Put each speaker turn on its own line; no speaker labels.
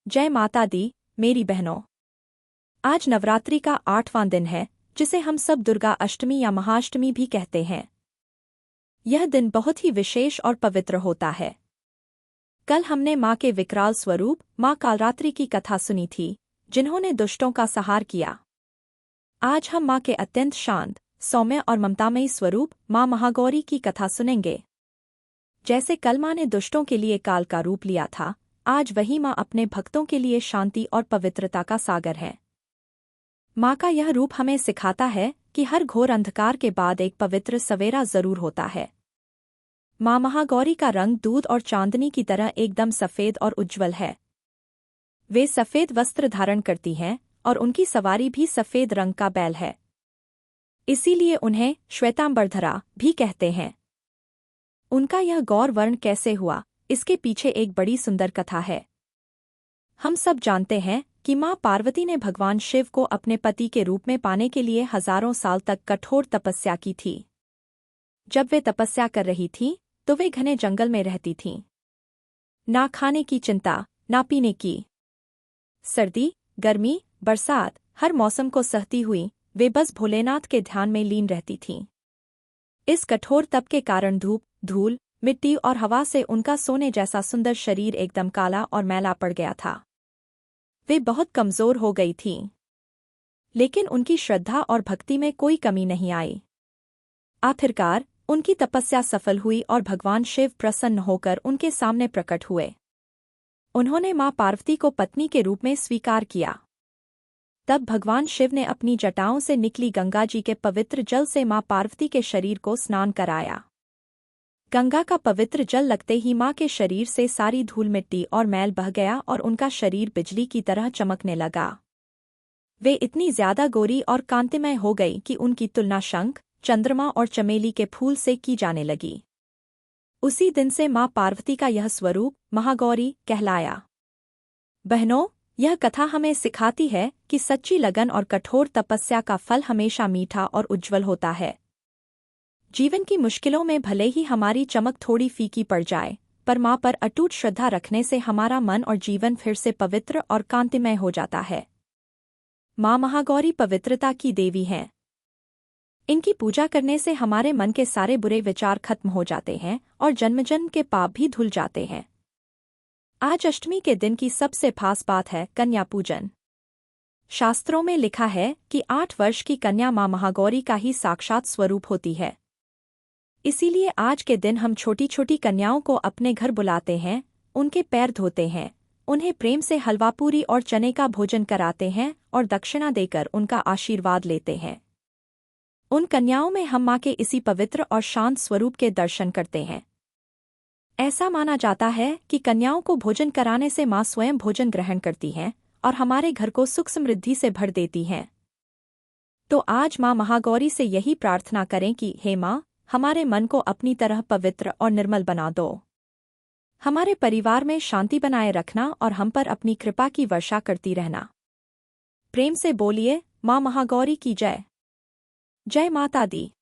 जय माता दी मेरी बहनों। आज नवरात्रि का 8वां दिन है, जिसे हम सब दुर्गा अष्टमी या महाअष्टमी भी कहते हैं। यह दिन बहुत ही विशेष और पवित्र होता है। कल हमने माँ के विकराल स्वरूप माँ कालरात्रि की कथा सुनी थी, जिन्होंने दुष्टों का संहार किया। आज हम माँ के अत्यंत शांत, सौम्य और ममतामयी स्वरूप माँ महागौरी की कथा सुनेंगे। जैसे कल माँ ने दुष्टों के लिए काल का रूप लिया था, आज वही माँ अपने भक्तों के लिए शांति और पवित्रता का सागर है। माँ का यह रूप हमें सिखाता है कि हर घोर अंधकार के बाद एक पवित्र सवेरा जरूर होता है। माँ महागौरी का रंग दूध और चांदनी की तरह एकदम सफेद और उज्ज्वल है। वे सफेद वस्त्र धारण करती हैं और उनकी सवारी भी सफेद रंग का बैल है। इसीलिए उन्हें श्वेतांबरधरा भी कहते हैं। उनका यह गौर वर्ण कैसे हुआ, इसके पीछे एक बड़ी सुंदर कथा है। हम सब जानते हैं कि माँ पार्वती ने भगवान शिव को अपने पति के रूप में पाने के लिए हजारों साल तक कठोर तपस्या की थी। जब वे तपस्या कर रही थीं, तो वे घने जंगल में रहती थीं। ना खाने की चिंता, ना पीने की। सर्दी, गर्मी, बरसात, हर मौसम को सहती हुई वे बस भोलेनाथ के ध्यान में लीन रहती थीं। इस कठोर तप के कारण धूप, धूल, मिट्टी और हवा से उनका सोने जैसा सुंदर शरीर एकदम काला और मैला पड़ गया था। वे बहुत कमजोर हो गई थीं। लेकिन उनकी श्रद्धा और भक्ति में कोई कमी नहीं आई। आखिरकार उनकी तपस्या सफल हुई और भगवान शिव प्रसन्न होकर उनके सामने प्रकट हुए। उन्होंने माँ पार्वती को पत्नी के रूप में स्वीकार किया। तब भगवान शिव ने अपनी जटाओं से निकली गंगा जी के पवित्र जल से माँ पार्वती के शरीर को स्नान कराया। गंगा का पवित्र जल लगते ही माँ के शरीर से सारी धूल मिट्टी और मैल बह गया और उनका शरीर बिजली की तरह चमकने लगा। वे इतनी ज्यादा गोरी और कांतिमय हो गई कि उनकी तुलना शंख, चंद्रमा और चमेली के फूल से की जाने लगी। उसी दिन से माँ पार्वती का यह स्वरूप महागौरी कहलाया। बहनों, यह कथा हमें सिखाती है कि सच्ची लगन और कठोर तपस्या का फल हमेशा मीठा और उज्ज्वल होता है। जीवन की मुश्किलों में भले ही हमारी चमक थोड़ी फीकी पड़ जाए, पर माँ पर अटूट श्रद्धा रखने से हमारा मन और जीवन फिर से पवित्र और कांतिमय हो जाता है। माँ महागौरी पवित्रता की देवी हैं। इनकी पूजा करने से हमारे मन के सारे बुरे विचार खत्म हो जाते हैं और जन्म जन्म के पाप भी धुल जाते हैं। आज अष्टमी के दिन की सबसे खास बात है कन्या पूजन। शास्त्रों में लिखा है कि 8 वर्ष की कन्या माँ महागौरी का ही साक्षात स्वरूप होती है। इसीलिए आज के दिन हम छोटी छोटी कन्याओं को अपने घर बुलाते हैं, उनके पैर धोते हैं, उन्हें प्रेम से हलवा पूरी और चने का भोजन कराते हैं और दक्षिणा देकर उनका आशीर्वाद लेते हैं। उन कन्याओं में हम माँ के इसी पवित्र और शांत स्वरूप के दर्शन करते हैं। ऐसा माना जाता है कि कन्याओं को भोजन कराने से माँ स्वयं भोजन ग्रहण करती हैं और हमारे घर को सुख समृद्धि से भर देती हैं। तो आज माँ महागौरी से यही प्रार्थना करें कि हे माँ, हमारे मन को अपनी तरह पवित्र और निर्मल बना दो। हमारे परिवार में शांति बनाए रखना और हम पर अपनी कृपा की वर्षा करती रहना। प्रेम से बोलिए, माँ महागौरी की जय। जय माता दी।